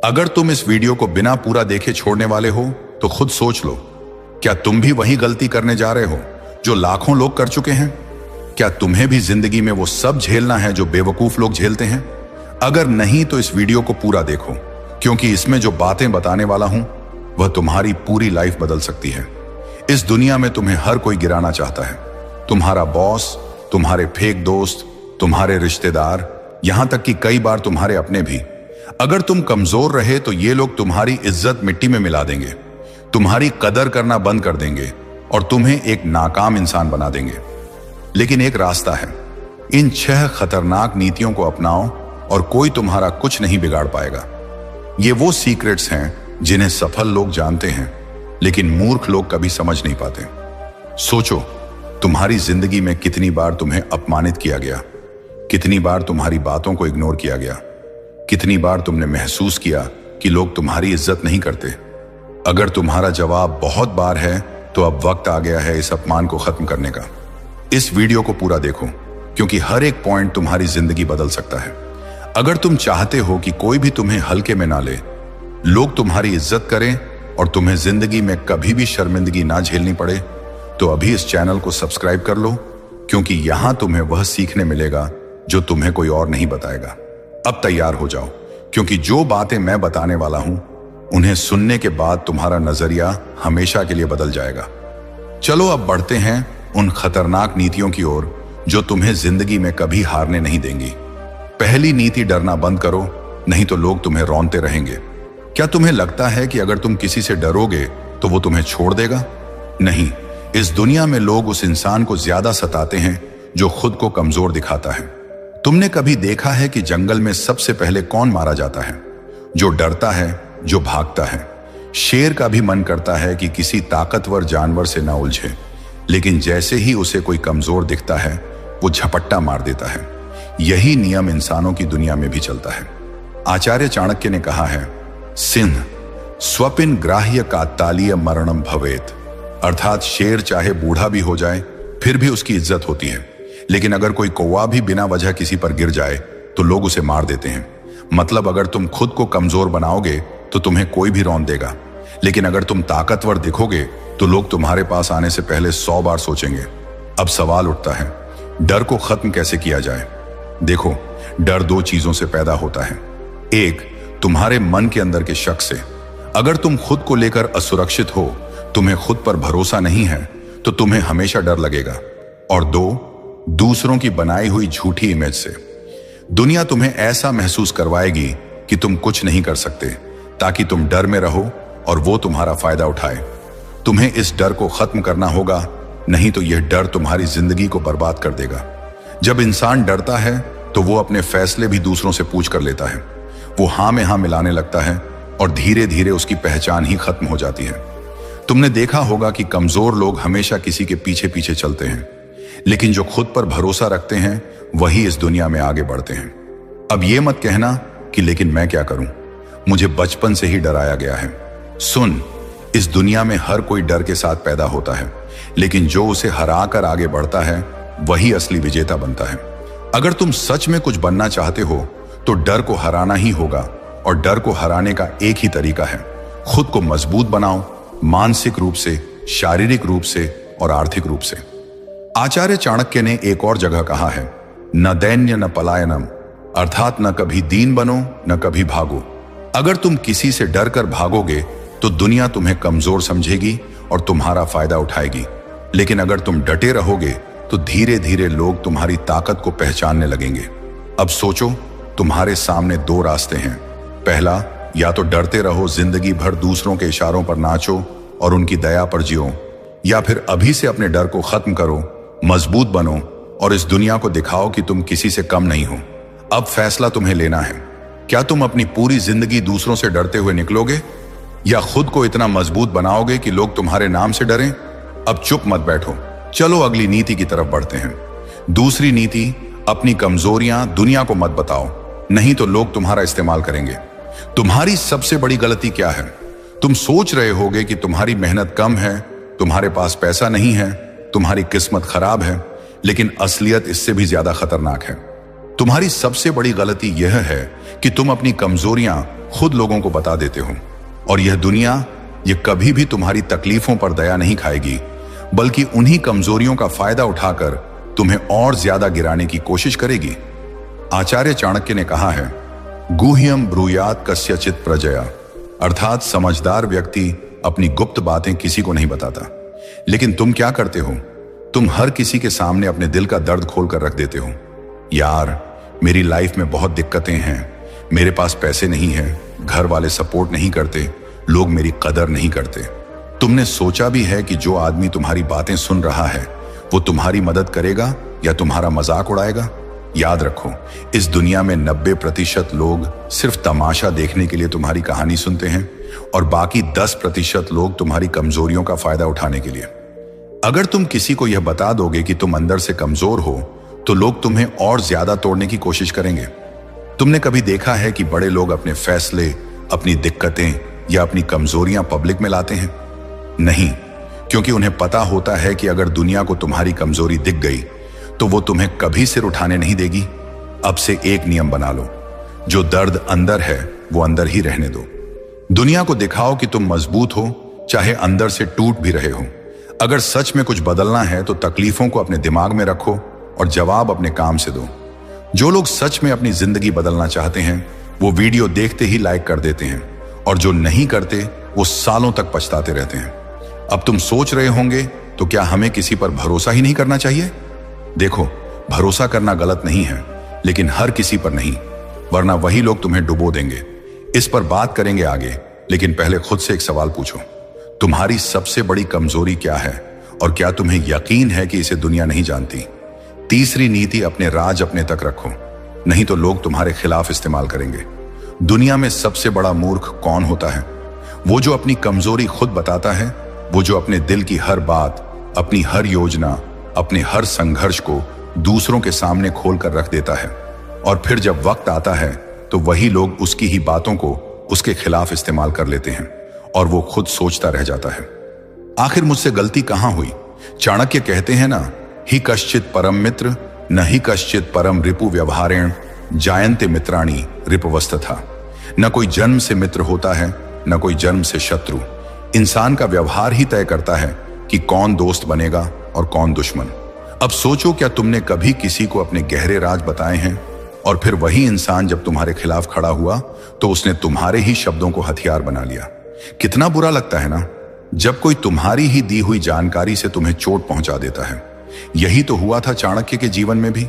अगर तुम इस वीडियो को बिना पूरा देखे छोड़ने वाले हो तो खुद सोच लो, क्या तुम भी वही गलती करने जा रहे हो जो लाखों लोग कर चुके हैं? क्या तुम्हें भी जिंदगी में वो सब झेलना है जो बेवकूफ लोग झेलते हैं? अगर नहीं तो इस वीडियो को पूरा देखो, क्योंकि इसमें जो बातें बताने वाला हूं वह तुम्हारी पूरी लाइफ बदल सकती है। इस दुनिया में तुम्हें हर कोई गिराना चाहता है, तुम्हारा बॉस, तुम्हारे फेक दोस्त, तुम्हारे रिश्तेदार, यहां तक कि कई बार तुम्हारे अपने भी। अगर तुम कमजोर रहे तो ये लोग तुम्हारी इज्जत मिट्टी में मिला देंगे, तुम्हारी कदर करना बंद कर देंगे और तुम्हें एक नाकाम इंसान बना देंगे। लेकिन एक रास्ता है, इन 6 खतरनाक नीतियों को अपनाओ और कोई तुम्हारा कुछ नहीं बिगाड़ पाएगा। ये वो सीक्रेट्स हैं जिन्हें सफल लोग जानते हैं, लेकिन मूर्ख लोग कभी समझ नहीं पाते। सोचो, तुम्हारी जिंदगी में कितनी बार तुम्हें अपमानित किया गया, कितनी बार तुम्हारी बातों को इग्नोर किया गया, कितनी बार तुमने महसूस किया कि लोग तुम्हारी इज्जत नहीं करते। अगर तुम्हारा जवाब बहुत बार है तो अब वक्त आ गया है इस अपमान को खत्म करने का। इस वीडियो को पूरा देखो, क्योंकि हर एक पॉइंट तुम्हारी जिंदगी बदल सकता है। अगर तुम चाहते हो कि कोई भी तुम्हें हल्के में ना ले, लोग तुम्हारी इज्जत करें और तुम्हें जिंदगी में कभी भी शर्मिंदगी ना झेलनी पड़े, तो अभी इस चैनल को सब्सक्राइब कर लो, क्योंकि यहां तुम्हें वह सीखने मिलेगा जो तुम्हें कोई और नहीं बताएगा। अब तैयार हो जाओ, क्योंकि जो बातें मैं बताने वाला हूं उन्हें सुनने के बाद तुम्हारा नजरिया हमेशा के लिए बदल जाएगा। चलो अब बढ़ते हैं उन खतरनाक नीतियों की ओर जो तुम्हें जिंदगी में कभी हारने नहीं देंगी। पहली नीति, डरना बंद करो, नहीं तो लोग तुम्हें रौंदते रहेंगे। क्या तुम्हें लगता है कि अगर तुम किसी से डरोगे तो वो तुम्हें छोड़ देगा? नहीं, इस दुनिया में लोग उस इंसान को ज्यादा सताते हैं जो खुद को कमजोर दिखाता है। तुमने कभी देखा है कि जंगल में सबसे पहले कौन मारा जाता है? जो डरता है, जो भागता है। शेर का भी मन करता है कि किसी ताकतवर जानवर से ना उलझे, लेकिन जैसे ही उसे कोई कमजोर दिखता है वो झपट्टा मार देता है। यही नियम इंसानों की दुनिया में भी चलता है। आचार्य चाणक्य ने कहा है, सिंह स्वपिन ग्राह्य कात्तालीय मरणम भवेत, अर्थात शेर चाहे बूढ़ा भी हो जाए फिर भी उसकी इज्जत होती है, लेकिन अगर कोई कौवा भी बिना वजह किसी पर गिर जाए तो लोग उसे मार देते हैं। मतलब अगर तुम खुद को कमजोर बनाओगे तो तुम्हें कोई भी रौंद देगा, लेकिन अगर तुम ताकतवर दिखोगे तो लोग तुम्हारे पास आने से पहले 100 बार सोचेंगे। अब सवाल उठता है, डर को खत्म कैसे किया जाए? देखो, डर 2 चीजों से पैदा होता है। एक, तुम्हारे मन के अंदर के शक से। अगर तुम खुद को लेकर असुरक्षित हो, तुम्हें खुद पर भरोसा नहीं है, तो तुम्हें हमेशा डर लगेगा। और 2, दूसरों की बनाई हुई झूठी इमेज से। दुनिया तुम्हें ऐसा महसूस करवाएगी कि तुम कुछ नहीं कर सकते, ताकि तुम डर में रहो और वो तुम्हारा फायदा उठाए। तुम्हें इस डर को खत्म करना होगा, नहीं तो यह डर तुम्हारी जिंदगी को बर्बाद कर देगा। जब इंसान डरता है तो वो अपने फैसले भी दूसरों से पूछ कर लेता है। वो हाँ में हाँ मिलाने लगता है और धीरे धीरे उसकी पहचान ही खत्म हो जाती है। तुमने देखा होगा कि कमजोर लोग हमेशा किसी के पीछे पीछे चलते हैं, लेकिन जो खुद पर भरोसा रखते हैं वही इस दुनिया में आगे बढ़ते हैं। अब ये मत कहना कि लेकिन मैं क्या करूं, मुझे बचपन से ही डराया गया है। सुन, इस दुनिया में हर कोई डर के साथ पैदा होता है, लेकिन जो उसे हरा कर आगे बढ़ता है वही असली विजेता बनता है। अगर तुम सच में कुछ बनना चाहते हो तो डर को हराना ही होगा, और डर को हराने का एक ही तरीका है, खुद को मजबूत बनाओ, मानसिक रूप से, शारीरिक रूप से और आर्थिक रूप से। आचार्य चाणक्य ने एक और जगह कहा है, न दैन्य न पलायनम, अर्थात न कभी दीन बनो न कभी भागो। अगर तुम किसी से डर कर भागोगे तो दुनिया तुम्हें कमजोर समझेगी और तुम्हारा फायदा उठाएगी, लेकिन अगर तुम डटे रहोगे तो धीरे धीरे लोग तुम्हारी ताकत को पहचानने लगेंगे। अब सोचो, तुम्हारे सामने 2 रास्ते हैं। पहला, या तो डरते रहो, जिंदगी भर दूसरों के इशारों पर नाचो और उनकी दया पर जियो, या फिर अभी से अपने डर को खत्म करो, मजबूत बनो और इस दुनिया को दिखाओ कि तुम किसी से कम नहीं हो। अब फैसला तुम्हें लेना है, क्या तुम अपनी पूरी जिंदगी दूसरों से डरते हुए निकलोगे, या खुद को इतना मजबूत बनाओगे कि लोग तुम्हारे नाम से डरें? अब चुप मत बैठो, चलो अगली नीति की तरफ बढ़ते हैं। दूसरी नीति, अपनी कमजोरियां दुनिया को मत बताओ, नहीं तो लोग तुम्हारा इस्तेमाल करेंगे। तुम्हारी सबसे बड़ी गलती क्या है? तुम सोच रहे होगे कि तुम्हारी मेहनत कम है, तुम्हारे पास पैसा नहीं है, तुम्हारी किस्मत खराब है, लेकिन असलियत इससे भी ज्यादा खतरनाक है। तुम्हारी सबसे बड़ी गलती यह है कि तुम अपनी कमजोरियां खुद लोगों को बता देते हो। और यह दुनिया ये कभी भी तुम्हारी तकलीफों पर दया नहीं खाएगी, बल्कि उन्हीं कमजोरियों का फायदा उठाकर तुम्हें और ज्यादा गिराने की कोशिश करेगी। आचार्य चाणक्य ने कहा है, गुह्यम ब्रूयात कस्यचित प्रजया, अर्थात समझदार व्यक्ति अपनी गुप्त बातें किसी को नहीं बताता। लेकिन तुम क्या करते हो? तुम हर किसी के सामने अपने दिल का दर्द खोल कर रख देते हो। यार, मेरी लाइफ में बहुत दिक्कतें हैं, मेरे पास पैसे नहीं है, घर वाले सपोर्ट नहीं करते, लोग मेरी कदर नहीं करते। तुमने सोचा भी है कि जो आदमी तुम्हारी बातें सुन रहा है वो तुम्हारी मदद करेगा या तुम्हारा मजाक उड़ाएगा? याद रखो, इस दुनिया में 90% लोग सिर्फ तमाशा देखने के लिए तुम्हारी कहानी सुनते हैं और बाकी 10% लोग तुम्हारी कमजोरियों का फायदा उठाने के लिए। अगर तुम किसी को यह बता दोगे कि तुम अंदर से कमजोर हो, तो लोग तुम्हें और ज्यादा तोड़ने की कोशिश करेंगे। तुमने कभी देखा है कि बड़े लोग अपने फैसले, अपनी दिक्कतें या अपनी कमजोरियां पब्लिक में लाते हैं? नहीं, क्योंकि उन्हें पता होता है कि अगर दुनिया को तुम्हारी कमजोरी दिख गई तो वो तुम्हें कभी सिर उठाने नहीं देगी। अब से एक नियम बना लो, जो दर्द अंदर है वो अंदर ही रहने दो। दुनिया को दिखाओ कि तुम मजबूत हो, चाहे अंदर से टूट भी रहे हो। अगर सच में कुछ बदलना है तो तकलीफों को अपने दिमाग में रखो और जवाब अपने काम से दो। जो लोग सच में अपनी जिंदगी बदलना चाहते हैं वो वीडियो देखते ही लाइक कर देते हैं, और जो नहीं करते वो सालों तक पछताते रहते हैं। अब तुम सोच रहे होंगे, तो क्या हमें किसी पर भरोसा ही नहीं करना चाहिए? देखो, भरोसा करना गलत नहीं है, लेकिन हर किसी पर नहीं, वरना वही लोग तुम्हें डुबो देंगे। इस पर बात करेंगे आगे, लेकिन पहले खुद से एक सवाल पूछो, तुम्हारी सबसे बड़ी कमजोरी क्या है और क्या तुम्हें यकीन है कि इसे दुनिया नहीं जानती? तीसरी नीति, अपने राज अपने तक रखो, नहीं तो लोग तुम्हारे खिलाफ इस्तेमाल करेंगे। दुनिया में सबसे बड़ा मूर्ख कौन होता है? वो जो अपनी कमजोरी खुद बताता है, वो जो अपने दिल की हर बात, अपनी हर योजना, अपने हर संघर्ष को दूसरों के सामने खोल कर रख देता है, और फिर जब वक्त आता है तो वही लोग उसकी ही बातों को उसके खिलाफ इस्तेमाल कर लेते हैं और वो खुद सोचता रह जाता है, आखिर मुझसे गलती कहां हुई? चाणक्य कहते हैं ना, ही कश्चित परम मित्र न ही कश्चित परम रिपु व्यवहारेण जायन्ते मित्राणि रिपवस्तथा। न कोई जन्म से मित्र होता है, न कोई जन्म से शत्रु। इंसान का व्यवहार ही तय करता है कि कौन दोस्त बनेगा और कौन दुश्मन। अब सोचो, क्या तुमने कभी किसी को अपने गहरे राज बताए हैं और फिर वही इंसान जब तुम्हारे खिलाफ खड़ा हुआ तो उसने तुम्हारे ही शब्दों को हथियार बना लिया? कितना बुरा लगता है ना, जब कोई तुम्हारी ही दी हुई जानकारी से तुम्हें चोट पहुंचा देता है। यही तो हुआ था चाणक्य के जीवन में भी।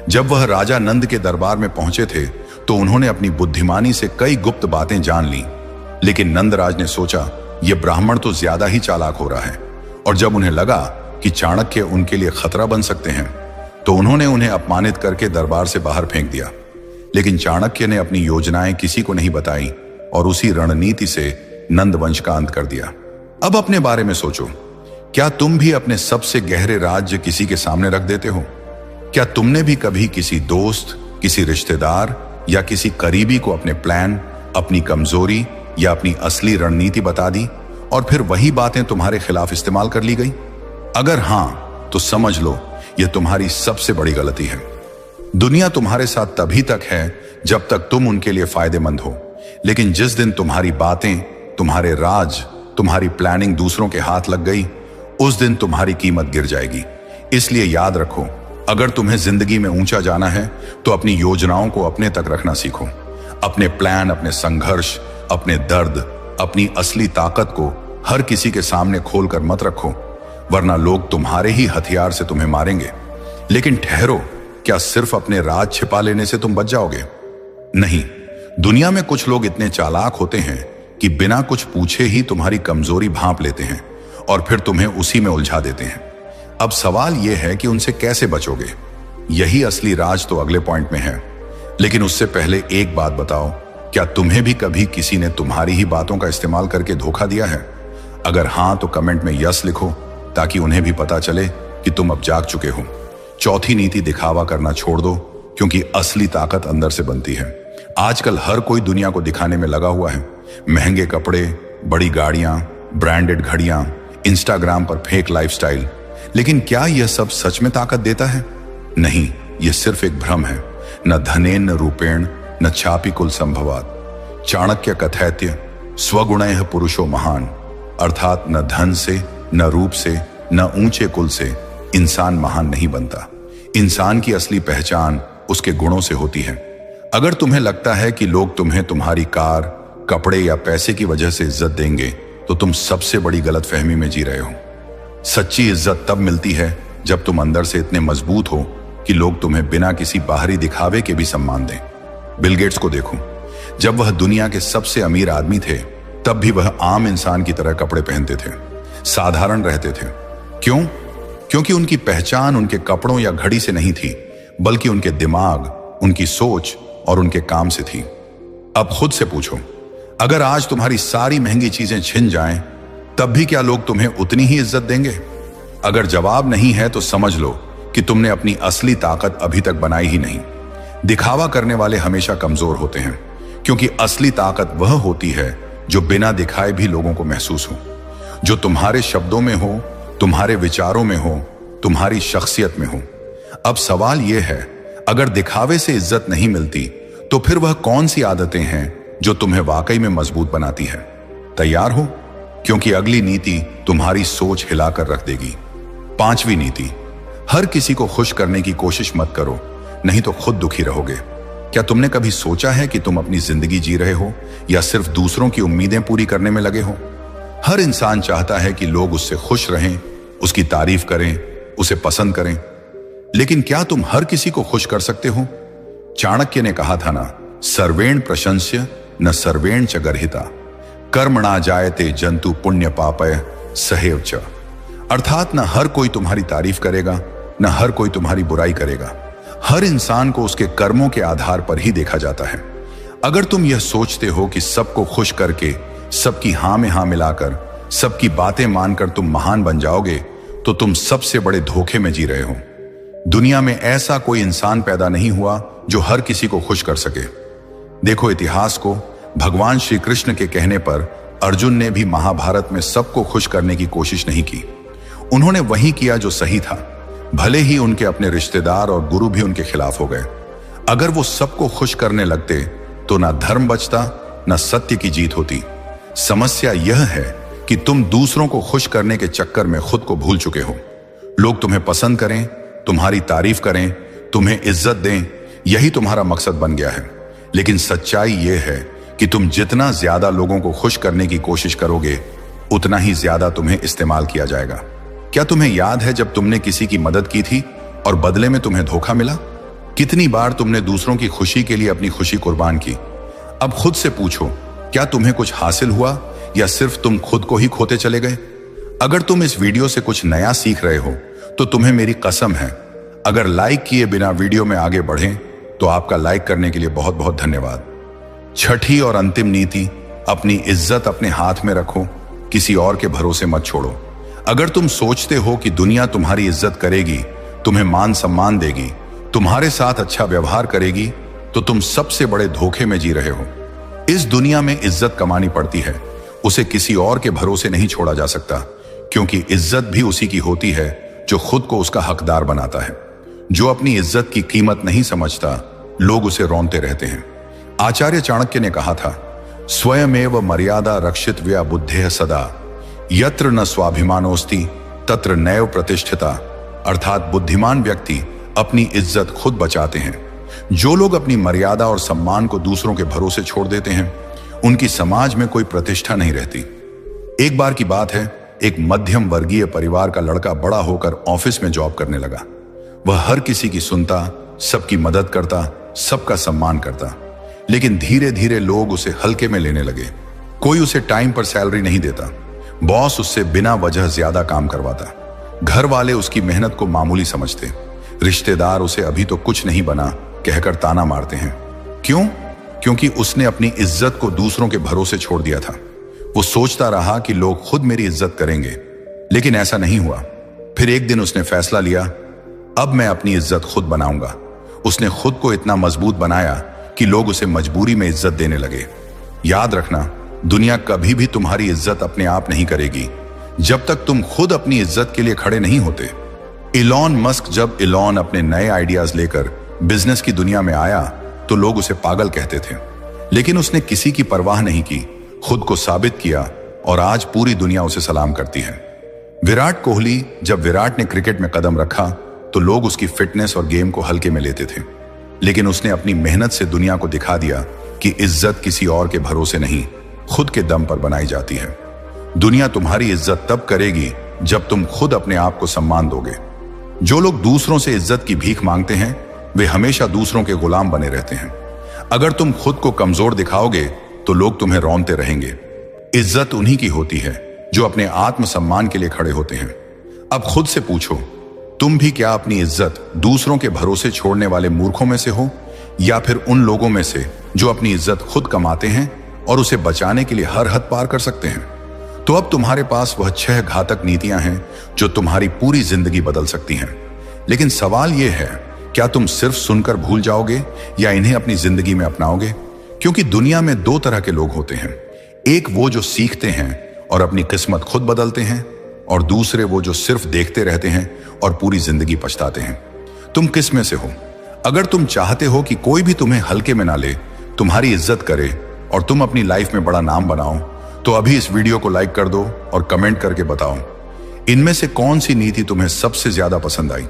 जब वह राजा नंद के दरबार में पहुंचे थे तो उन्होंने अपनी बुद्धिमानी से कई गुप्त बातें जान ली, लेकिन नंदराज ने सोचा यह ब्राह्मण तो ज्यादा ही चालाक हो रहा है, और जब उन्हें लगा कि चाणक्य उनके लिए खतरा बन सकते हैं तो उन्होंने उन्हें अपमानित करके दरबार से बाहर फेंक दिया। लेकिन चाणक्य ने अपनी योजनाएं किसी को नहीं बताई और उसी रणनीति से नंद वंश का अंत कर दिया। अब अपने बारे में सोचो, क्या तुम भी अपने सबसे गहरे राज्य किसी के सामने रख देते हो? क्या तुमने भी कभी किसी दोस्त, किसी रिश्तेदार या किसी करीबी को अपने प्लान, अपनी कमजोरी या अपनी असली रणनीति बता दी और फिर वही बातें तुम्हारे खिलाफ इस्तेमाल कर ली गई? अगर हां, तो समझ लो यह तुम्हारी सबसे बड़ी गलती है। दुनिया तुम्हारे साथ तभी तक है जब तक तुम उनके लिए फायदेमंद हो, लेकिन जिस दिन तुम्हारी बातें, तुम्हारे राज, तुम्हारी प्लानिंग दूसरों के हाथ लग गई, उस दिन तुम्हारी कीमत गिर जाएगी। इसलिए याद रखो, अगर तुम्हें जिंदगी में ऊंचा जाना है तो अपनी योजनाओं को अपने तक रखना सीखो। अपने प्लान, अपने संघर्ष, अपने दर्द, अपनी असली ताकत को हर किसी के सामने खोलकर मत रखो, वरना लोग तुम्हारे ही हथियार से तुम्हें मारेंगे। लेकिन ठहरो, क्या सिर्फ अपने राज छिपा लेने से तुम बच जाओगे? नहीं, दुनिया में कुछ लोग इतने चालाक होते हैं कि बिना कुछ पूछे ही तुम्हारी कमजोरी भांप लेते हैं और फिर तुम्हें उसी में उलझा देते हैं। अब सवाल यह है कि उनसे कैसे बचोगे? यही असली राज तो अगले पॉइंट में है। लेकिन उससे पहले एक बात बताओ, क्या तुम्हें भी कभी किसी ने तुम्हारी ही बातों का इस्तेमाल करके धोखा दिया है? अगर हां, तो कमेंट में यस लिखो ताकि उन्हें भी पता चले कि तुम अब जाग चुके हो। चौथी नीति, दिखावा करना छोड़ दो, क्योंकि असली ताकत अंदर से बनती है। आजकल हर कोई दुनिया को दिखाने में लगा हुआ है। महंगे कपड़े, बड़ी गाड़ियां, ब्रांडेड घड़ियां, इंस्टाग्राम पर फेक लाइफस्टाइल। लेकिन क्या यह सब सच में ताकत देता है? नहीं, यह सिर्फ एक भ्रम है। न धनेन न रूपेण न छापी कुल संभवात। चाणक्य कथैत्य स्वगुणैः पुरुषो महान, अर्थात न धन से, न रूप से, न ऊंचे कुल से इंसान महान नहीं बनता। इंसान की असली पहचान उसके गुणों से होती है। अगर तुम्हें लगता है कि लोग तुम्हें तुम्हारी कार, कपड़े या पैसे की वजह से इज्जत देंगे तो तुम सबसे बड़ी गलतफहमी में जी रहे हो। सच्ची इज्जत तब मिलती है जब तुम अंदर से इतने मजबूत हो कि लोग तुम्हें बिना किसी बाहरी दिखावे के भी सम्मान दें। बिल गेट्स को देखो, जब वह दुनिया के सबसे अमीर आदमी थे तब भी वह आम इंसान की तरह कपड़े पहनते थे, साधारण रहते थे। क्यों? क्योंकि उनकी पहचान उनके कपड़ों या घड़ी से नहीं थी, बल्कि उनके दिमाग, उनकी सोच और उनके काम से थी। अब खुद से पूछो, अगर आज तुम्हारी सारी महंगी चीजें छिन जाएं, तब भी क्या लोग तुम्हें उतनी ही इज्जत देंगे? अगर जवाब नहीं है तो समझ लो कि तुमने अपनी असली ताकत अभी तक बनाई ही नहीं। दिखावा करने वाले हमेशा कमजोर होते हैं, क्योंकि असली ताकत वह होती है जो बिना दिखाए भी लोगों को महसूस हो, जो तुम्हारे शब्दों में हो, तुम्हारे विचारों में हो, तुम्हारी शख्सियत में हो। अब सवाल यह है, अगर दिखावे से इज्जत नहीं मिलती तो फिर वह कौन सी आदतें हैं जो तुम्हें वाकई में मजबूत बनाती है? तैयार हो? क्योंकि अगली नीति तुम्हारी सोच हिलाकर रख देगी। 5वीं नीति, हर किसी को खुश करने की कोशिश मत करो, नहीं तो खुद दुखी रहोगे। क्या तुमने कभी सोचा है कि तुम अपनी जिंदगी जी रहे हो या सिर्फ दूसरों की उम्मीदें पूरी करने में लगे हो? हर इंसान चाहता है कि लोग उससे खुश रहें, उसकी तारीफ करें, उसे पसंद करें। लेकिन क्या तुम हर किसी को खुश कर सकते हो? चाणक्य ने कहा था ना, सर्वेण प्रशंस्य न सर्वेण च गर्हिता, कर्मणा जायते जंतु पुण्य पापय सहेव च। अर्थात न हर कोई तुम्हारी तारीफ करेगा, न हर कोई तुम्हारी बुराई करेगा। हर इंसान को उसके कर्मों के आधार पर ही देखा जाता है। अगर तुम यह सोचते हो कि सबको खुश करके, सबकी हां में हां मिलाकर, सबकी बातें मानकर तुम महान बन जाओगे, तो तुम सबसे बड़े धोखे में जी रहे हो। दुनिया में ऐसा कोई इंसान पैदा नहीं हुआ जो हर किसी को खुश कर सके। देखो इतिहास को, भगवान श्री कृष्ण के कहने पर अर्जुन ने भी महाभारत में सबको खुश करने की कोशिश नहीं की। उन्होंने वही किया जो सही था, भले ही उनके अपने रिश्तेदार और गुरु भी उनके खिलाफ हो गए। अगर वो सबको खुश करने लगते तो ना धर्म बचता, ना सत्य की जीत होती। समस्या यह है कि तुम दूसरों को खुश करने के चक्कर में खुद को भूल चुके हो। लोग तुम्हें पसंद करें, तुम्हारी तारीफ करें, तुम्हें इज्जत दें, यही तुम्हारा मकसद बन गया है। लेकिन सच्चाई यह है कि तुम जितना ज्यादा लोगों को खुश करने की कोशिश करोगे, उतना ही ज्यादा तुम्हें इस्तेमाल किया जाएगा। क्या तुम्हें याद है जब तुमने किसी की मदद की थी और बदले में तुम्हें धोखा मिला? कितनी बार तुमने दूसरों की खुशी के लिए अपनी खुशी कुर्बान की? अब खुद से पूछो, क्या तुम्हें कुछ हासिल हुआ या सिर्फ तुम खुद को ही खोते चले गए? अगर तुम इस वीडियो से कुछ नया सीख रहे हो तो तुम्हें मेरी कसम है, अगर लाइक किए बिना वीडियो में आगे बढ़ें तो आपका लाइक करने के लिए बहुत बहुत धन्यवाद। 6ठी और अंतिम नीति, अपनी इज्जत अपने हाथ में रखो, किसी और के भरोसे मत छोड़ो। अगर तुम सोचते हो कि दुनिया तुम्हारी इज्जत करेगी, तुम्हें मान सम्मान देगी, तुम्हारे साथ अच्छा व्यवहार करेगी, तो तुम सबसे बड़े धोखे में जी रहे हो। इस दुनिया में इज्जत कमानी पड़ती है, उसे किसी और के भरोसे नहीं छोड़ा जा सकता, क्योंकि इज्जत भी उसी की होती है जो खुद को उसका हकदार बनाता है। जो अपनी इज्जत की कीमत नहीं समझता, लोग उसे रौंदते रहते हैं। आचार्य चाणक्य ने कहा था, स्वयमेव मर्यादा रक्षित व्या बुद्धेः सदा, यत्र न स्वाभिमानोस्ति तत्र नैव प्रतिष्ठिता। अर्थात बुद्धिमान व्यक्ति अपनी इज्जत खुद बचाते हैं। जो लोग अपनी मर्यादा और सम्मान को दूसरों के भरोसे छोड़ देते हैं, उनकी समाज में कोई प्रतिष्ठा नहीं रहती। एक बार की बात है, एक मध्यम वर्गीय परिवार का लड़का बड़ा होकर ऑफिस में जॉब करने लगा। वह हर किसी की सुनता, सबकी मदद करता, सबका सम्मान करता। लेकिन धीरे धीरे लोग उसे हल्के में लेने लगे। कोई उसे टाइम पर सैलरी नहीं देता, बॉस उससे बिना वजह ज्यादा काम करवाता, घर वाले उसकी मेहनत को मामूली समझते, रिश्तेदार उसे अभी तो कुछ नहीं बना कहकर ताना मारते हैं। क्यों? क्योंकि उसने अपनी इज्जत को दूसरों के भरोसे छोड़ दिया था। वो सोचता रहा कि लोग खुद मेरी इज्जत करेंगे, लेकिन ऐसा नहीं हुआ। फिर एक दिन उसने फैसला लिया, अब मैं अपनी इज्जत खुद बनाऊंगा। उसने खुद को इतना मजबूत बनाया कि लोग उसे मजबूरी में इज्जत देने लगे। याद रखना, दुनिया कभी भी तुम्हारी इज्जत अपने आप नहीं करेगी जब तक तुम खुद अपनी इज्जत के लिए खड़े नहीं होते। इलॉन मस्क, जब इलॉन अपने नए आइडियाज लेकर बिजनेस की दुनिया में आया तो लोग उसे पागल कहते थे, लेकिन उसने किसी की परवाह नहीं की, खुद को साबित किया और आज पूरी दुनिया उसे सलाम करती है। विराट कोहली, जब विराट ने क्रिकेट में कदम रखा तो लोग उसकी फिटनेस और गेम को हल्के में लेते थे, लेकिन उसने अपनी मेहनत से दुनिया को दिखा दिया कि इज्जत किसी और के भरोसे नहीं, खुद के दम पर बनाई जाती है। दुनिया तुम्हारी इज्जत तब करेगी जब तुम खुद अपने आप को सम्मान दोगे। जो लोग दूसरों से इज्जत की भीख मांगते हैं वे हमेशा दूसरों के गुलाम बने रहते हैं। अगर तुम खुद को कमजोर दिखाओगे तो लोग तुम्हें रौंदते रहेंगे। इज्जत उन्हीं की होती है जो अपने आत्मसम्मान के लिए खड़े होते हैं। अब खुद से पूछो, तुम भी क्या अपनी इज्जत दूसरों के भरोसे छोड़ने वाले मूर्खों में से हो, या फिर उन लोगों में से जो अपनी इज्जत खुद कमाते हैं और उसे बचाने के लिए हर हद पार कर सकते हैं? तो अब तुम्हारे पास वह 6 घातक नीतियां हैं जो तुम्हारी पूरी जिंदगी बदल सकती हैं। लेकिन सवाल यह है, क्या तुम सिर्फ सुनकर भूल जाओगे या इन्हें अपनी जिंदगी में अपनाओगे? क्योंकि दुनिया में 2 तरह के लोग होते हैं, एक वो जो सीखते हैं और अपनी किस्मत खुद बदलते हैं, और दूसरे वो जो सिर्फ देखते रहते हैं और पूरी जिंदगी पछताते हैं। तुम किस में से हो? अगर तुम चाहते हो कि कोई भी तुम्हें हल्के में ना ले, तुम्हारी इज्जत करे और तुम अपनी लाइफ में बड़ा नाम बनाओ, तो अभी इस वीडियो को लाइक कर दो और कमेंट करके बताओ इनमें से कौन सी नीति तुम्हें सबसे ज्यादा पसंद आई।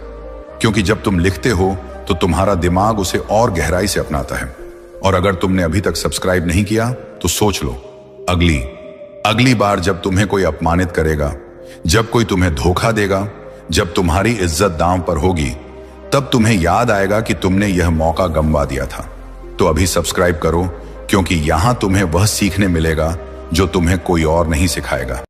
क्योंकि जब तुम लिखते हो तो तुम्हारा दिमाग उसे और गहराई से अपनाता है। और अगर तुमने अभी तक सब्सक्राइब नहीं किया तो सोच लो, अगली बार जब तुम्हें कोई अपमानित करेगा, जब कोई तुम्हें धोखा देगा, जब तुम्हारी इज्जत दांव पर होगी, तब तुम्हें याद आएगा कि तुमने यह मौका गंवा दिया था। तो अभी सब्सक्राइब करो, क्योंकि यहां तुम्हें वह सीखने मिलेगा जो तुम्हें कोई और नहीं सिखाएगा।